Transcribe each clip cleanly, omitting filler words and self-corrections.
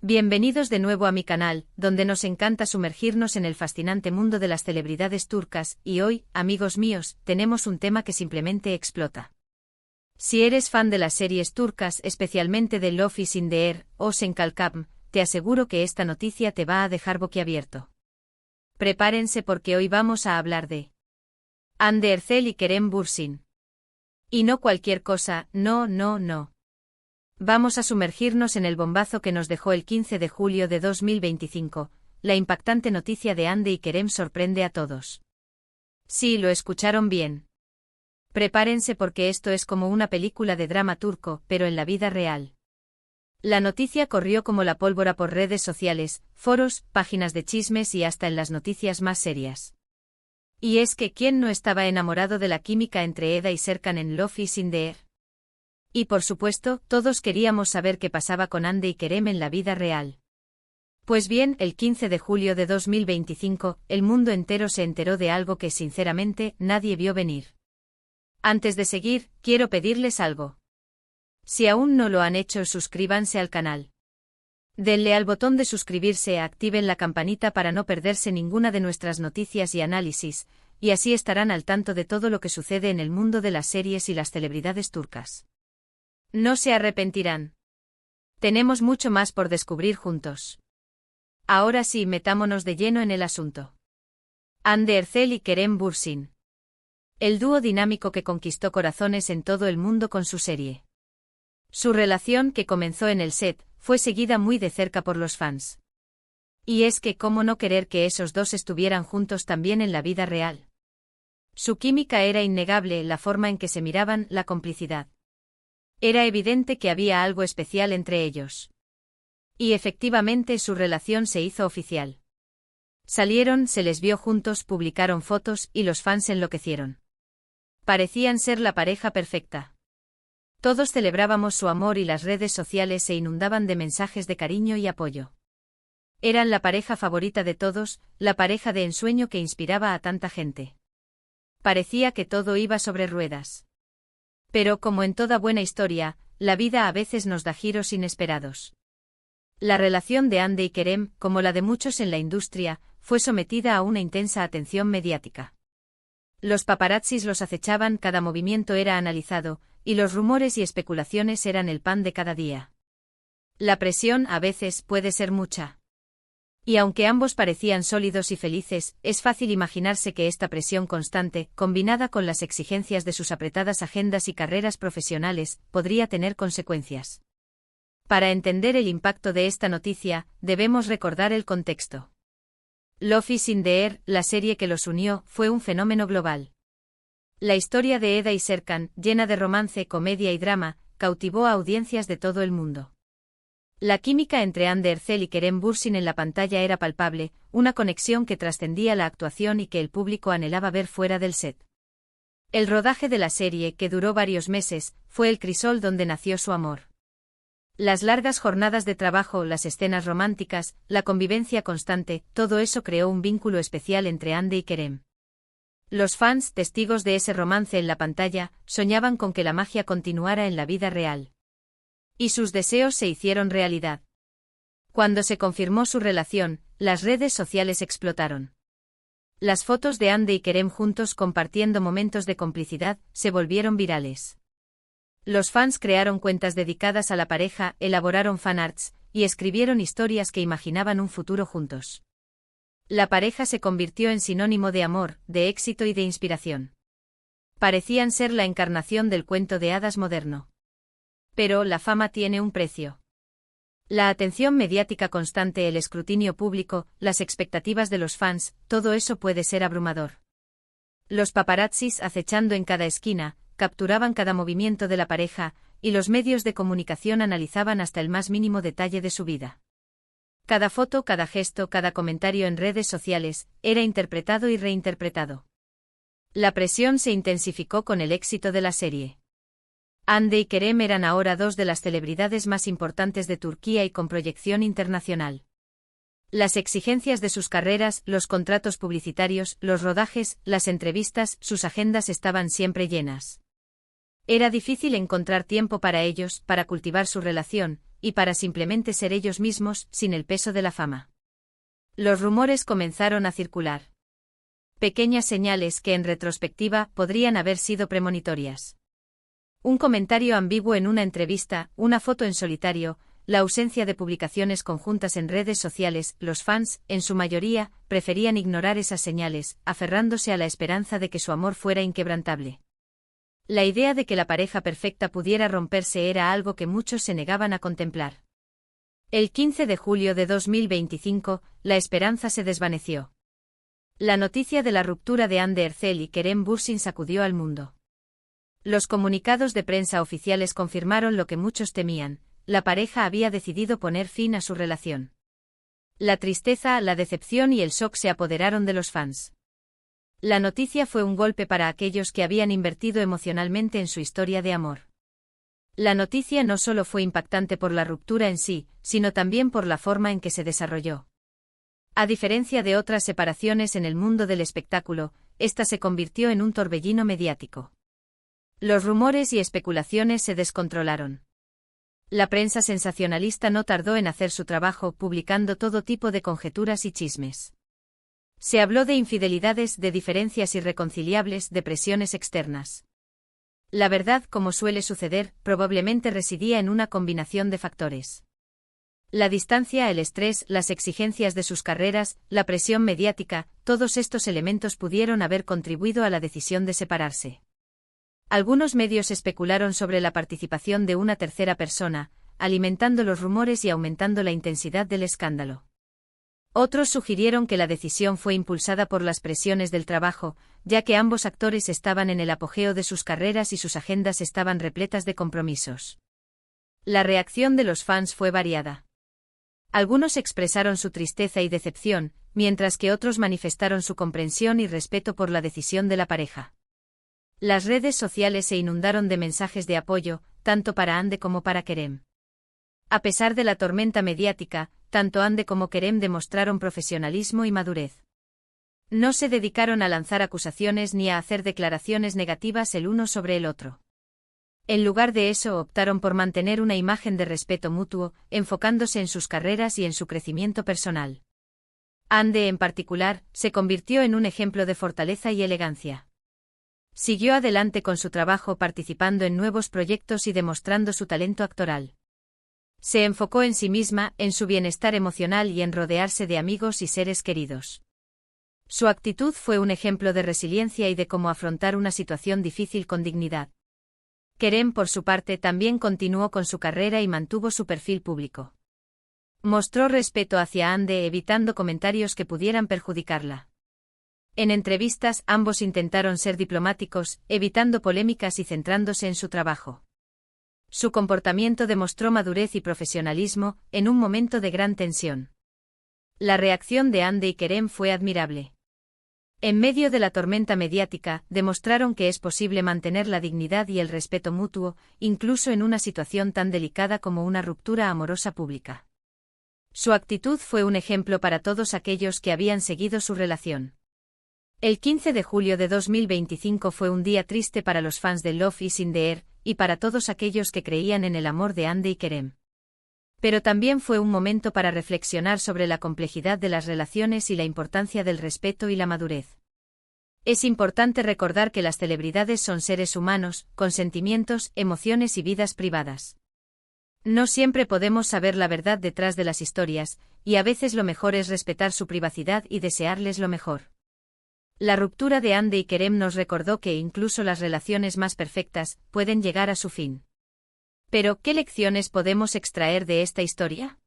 Bienvenidos de nuevo a mi canal, donde nos encanta sumergirnos en el fascinante mundo de las celebridades turcas, y hoy, amigos míos, tenemos un tema que simplemente explota. Si eres fan de las series turcas, especialmente de Love is in the Air o Sen Kalkam, te aseguro que esta noticia te va a dejar boquiabierto. Prepárense porque hoy vamos a hablar de Hande Erçel y Kerem Bürsin. Y no cualquier cosa, no. Vamos a sumergirnos en el bombazo que nos dejó el 15 de julio de 2025, la impactante noticia de Hande y Kerem sorprende a todos. Sí, lo escucharon bien. Prepárense porque esto es como una película de drama turco, pero en la vida real. La noticia corrió como la pólvora por redes sociales, foros, páginas de chismes y hasta en las noticias más serias. Y es que ¿quién no estaba enamorado de la química entre Eda y Serkan en Love is in the Air? Y por supuesto, todos queríamos saber qué pasaba con Hande y Kerem en la vida real. Pues bien, el 15 de julio de 2025, el mundo entero se enteró de algo que sinceramente nadie vio venir. Antes de seguir, quiero pedirles algo. Si aún no lo han hecho, suscríbanse al canal. Denle al botón de suscribirse y activen la campanita para no perderse ninguna de nuestras noticias y análisis, y así estarán al tanto de todo lo que sucede en el mundo de las series y las celebridades turcas. No se arrepentirán. Tenemos mucho más por descubrir juntos. Ahora sí, metámonos de lleno en el asunto. Hande Erçel y Kerem Bürsin. El dúo dinámico que conquistó corazones en todo el mundo con su serie. Su relación, que comenzó en el set, fue seguida muy de cerca por los fans. Y es que cómo no querer que esos dos estuvieran juntos también en la vida real. Su química era innegable, la forma en que se miraban, la complicidad. Era evidente que había algo especial entre ellos. Y efectivamente su relación se hizo oficial. Salieron, se les vio juntos, publicaron fotos y los fans enloquecieron. Parecían ser la pareja perfecta. Todos celebrábamos su amor y las redes sociales se inundaban de mensajes de cariño y apoyo. Eran la pareja favorita de todos, la pareja de ensueño que inspiraba a tanta gente. Parecía que todo iba sobre ruedas. Pero como en toda buena historia, la vida a veces nos da giros inesperados. La relación de Hande y Kerem, como la de muchos en la industria, fue sometida a una intensa atención mediática. Los paparazzis los acechaban, cada movimiento era analizado, y los rumores y especulaciones eran el pan de cada día. La presión a veces puede ser mucha. Y aunque ambos parecían sólidos y felices, es fácil imaginarse que esta presión constante, combinada con las exigencias de sus apretadas agendas y carreras profesionales, podría tener consecuencias. Para entender el impacto de esta noticia, debemos recordar el contexto. Love is in the Air, la serie que los unió, fue un fenómeno global. La historia de Eda y Serkan, llena de romance, comedia y drama, cautivó a audiencias de todo el mundo. La química entre Hande Erçel y Kerem Bürsin en la pantalla era palpable, una conexión que trascendía la actuación y que el público anhelaba ver fuera del set. El rodaje de la serie, que duró varios meses, fue el crisol donde nació su amor. Las largas jornadas de trabajo, las escenas románticas, la convivencia constante, todo eso creó un vínculo especial entre Hande y Kerem. Los fans, testigos de ese romance en la pantalla, soñaban con que la magia continuara en la vida real. Y sus deseos se hicieron realidad. Cuando se confirmó su relación, las redes sociales explotaron. Las fotos de Hande y Kerem juntos compartiendo momentos de complicidad se volvieron virales. Los fans crearon cuentas dedicadas a la pareja, elaboraron fanarts y escribieron historias que imaginaban un futuro juntos. La pareja se convirtió en sinónimo de amor, de éxito y de inspiración. Parecían ser la encarnación del cuento de hadas moderno. Pero la fama tiene un precio. La atención mediática constante, el escrutinio público, las expectativas de los fans, todo eso puede ser abrumador. Los paparazzis, acechando en cada esquina, capturaban cada movimiento de la pareja, y los medios de comunicación analizaban hasta el más mínimo detalle de su vida. Cada foto, cada gesto, cada comentario en redes sociales, era interpretado y reinterpretado. La presión se intensificó con el éxito de la serie. Hande y Kerem eran ahora dos de las celebridades más importantes de Turquía y con proyección internacional. Las exigencias de sus carreras, los contratos publicitarios, los rodajes, las entrevistas, sus agendas estaban siempre llenas. Era difícil encontrar tiempo para ellos, para cultivar su relación, y para simplemente ser ellos mismos, sin el peso de la fama. Los rumores comenzaron a circular. Pequeñas señales que en retrospectiva podrían haber sido premonitorias. Un comentario ambiguo en una entrevista, una foto en solitario, la ausencia de publicaciones conjuntas en redes sociales. Los fans, en su mayoría, preferían ignorar esas señales, aferrándose a la esperanza de que su amor fuera inquebrantable. La idea de que la pareja perfecta pudiera romperse era algo que muchos se negaban a contemplar. El 15 de julio de 2025, la esperanza se desvaneció. La noticia de la ruptura de Anne Ercel y Kerem Bürsin sacudió al mundo. Los comunicados de prensa oficiales confirmaron lo que muchos temían: la pareja había decidido poner fin a su relación. La tristeza, la decepción y el shock se apoderaron de los fans. La noticia fue un golpe para aquellos que habían invertido emocionalmente en su historia de amor. La noticia no solo fue impactante por la ruptura en sí, sino también por la forma en que se desarrolló. A diferencia de otras separaciones en el mundo del espectáculo, esta se convirtió en un torbellino mediático. Los rumores y especulaciones se descontrolaron. La prensa sensacionalista no tardó en hacer su trabajo, publicando todo tipo de conjeturas y chismes. Se habló de infidelidades, de diferencias irreconciliables, de presiones externas. La verdad, como suele suceder, probablemente residía en una combinación de factores. La distancia, el estrés, las exigencias de sus carreras, la presión mediática, todos estos elementos pudieron haber contribuido a la decisión de separarse. Algunos medios especularon sobre la participación de una tercera persona, alimentando los rumores y aumentando la intensidad del escándalo. Otros sugirieron que la decisión fue impulsada por las presiones del trabajo, ya que ambos actores estaban en el apogeo de sus carreras y sus agendas estaban repletas de compromisos. La reacción de los fans fue variada. Algunos expresaron su tristeza y decepción, mientras que otros manifestaron su comprensión y respeto por la decisión de la pareja. Las redes sociales se inundaron de mensajes de apoyo, tanto para Anne como para Kerem. A pesar de la tormenta mediática, tanto Anne como Kerem demostraron profesionalismo y madurez. No se dedicaron a lanzar acusaciones ni a hacer declaraciones negativas el uno sobre el otro. En lugar de eso, optaron por mantener una imagen de respeto mutuo, enfocándose en sus carreras y en su crecimiento personal. Anne, en particular, se convirtió en un ejemplo de fortaleza y elegancia. Siguió adelante con su trabajo, participando en nuevos proyectos y demostrando su talento actoral. Se enfocó en sí misma, en su bienestar emocional y en rodearse de amigos y seres queridos. Su actitud fue un ejemplo de resiliencia y de cómo afrontar una situación difícil con dignidad. Kerem, por su parte, también continuó con su carrera y mantuvo su perfil público. Mostró respeto hacia Anne, evitando comentarios que pudieran perjudicarla. En entrevistas, ambos intentaron ser diplomáticos, evitando polémicas y centrándose en su trabajo. Su comportamiento demostró madurez y profesionalismo, en un momento de gran tensión. La reacción de Anne y Kerem fue admirable. En medio de la tormenta mediática, demostraron que es posible mantener la dignidad y el respeto mutuo, incluso en una situación tan delicada como una ruptura amorosa pública. Su actitud fue un ejemplo para todos aquellos que habían seguido su relación. El 15 de julio de 2025 fue un día triste para los fans de Love is in the Air, y para todos aquellos que creían en el amor de Anne y Kerem. Pero también fue un momento para reflexionar sobre la complejidad de las relaciones y la importancia del respeto y la madurez. Es importante recordar que las celebridades son seres humanos, con sentimientos, emociones y vidas privadas. No siempre podemos saber la verdad detrás de las historias, y a veces lo mejor es respetar su privacidad y desearles lo mejor. La ruptura de Anne y Kerem nos recordó que incluso las relaciones más perfectas pueden llegar a su fin. Pero, ¿qué lecciones podemos extraer de esta historia?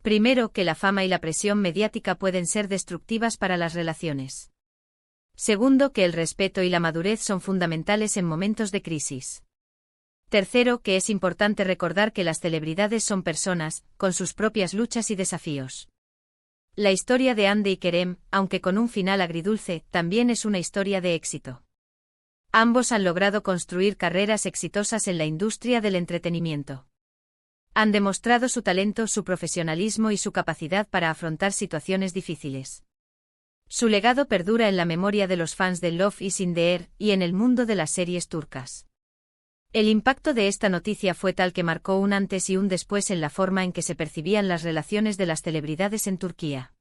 Primero, que la fama y la presión mediática pueden ser destructivas para las relaciones. Segundo, que el respeto y la madurez son fundamentales en momentos de crisis. Tercero, que es importante recordar que las celebridades son personas, con sus propias luchas y desafíos. La historia de Anne y Kerem, aunque con un final agridulce, también es una historia de éxito. Ambos han logrado construir carreras exitosas en la industria del entretenimiento. Han demostrado su talento, su profesionalismo y su capacidad para afrontar situaciones difíciles. Su legado perdura en la memoria de los fans de Love is in the Air y en el mundo de las series turcas. El impacto de esta noticia fue tal que marcó un antes y un después en la forma en que se percibían las relaciones de las celebridades en Turquía.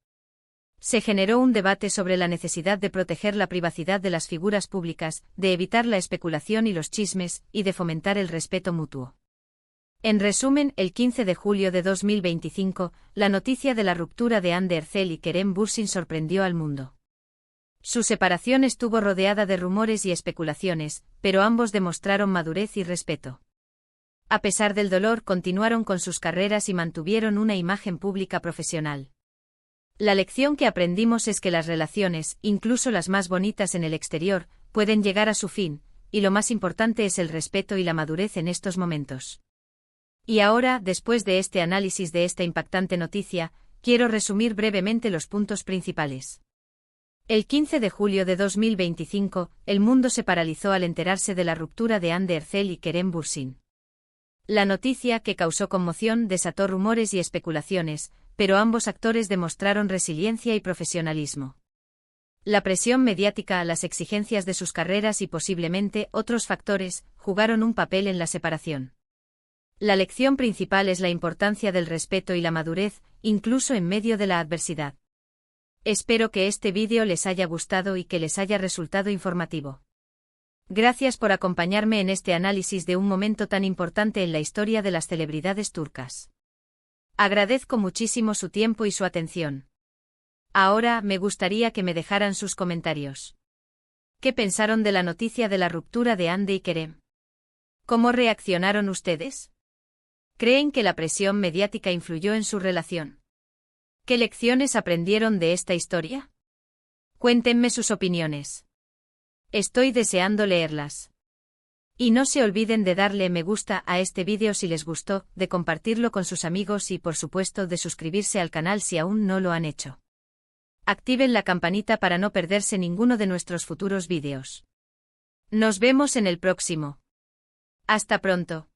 Se generó un debate sobre la necesidad de proteger la privacidad de las figuras públicas, de evitar la especulación y los chismes, y de fomentar el respeto mutuo. En resumen, el 15 de julio de 2025, la noticia de la ruptura de Hande Erçel y Kerem Bürsin sorprendió al mundo. Su separación estuvo rodeada de rumores y especulaciones, pero ambos demostraron madurez y respeto. A pesar del dolor, continuaron con sus carreras y mantuvieron una imagen pública profesional. La lección que aprendimos es que las relaciones, incluso las más bonitas en el exterior, pueden llegar a su fin, y lo más importante es el respeto y la madurez en estos momentos. Y ahora, después de este análisis de esta impactante noticia, quiero resumir brevemente los puntos principales. El 15 de julio de 2025, el mundo se paralizó al enterarse de la ruptura de Hande Erçel y Kerem Bürsin. La noticia, que causó conmoción, desató rumores y especulaciones, pero ambos actores demostraron resiliencia y profesionalismo. La presión mediática, las exigencias de sus carreras y posiblemente otros factores, jugaron un papel en la separación. La lección principal es la importancia del respeto y la madurez, incluso en medio de la adversidad. Espero que este vídeo les haya gustado y que les haya resultado informativo. Gracias por acompañarme en este análisis de un momento tan importante en la historia de las celebridades turcas. Agradezco muchísimo su tiempo y su atención. Ahora me gustaría que me dejaran sus comentarios. ¿Qué pensaron de la noticia de la ruptura de Hande y Kerem? ¿Cómo reaccionaron ustedes? ¿Creen que la presión mediática influyó en su relación? ¿Qué lecciones aprendieron de esta historia? Cuéntenme sus opiniones. Estoy deseando leerlas. Y no se olviden de darle me gusta a este vídeo si les gustó, de compartirlo con sus amigos y por supuesto de suscribirse al canal si aún no lo han hecho. Activen la campanita para no perderse ninguno de nuestros futuros vídeos. Nos vemos en el próximo. Hasta pronto.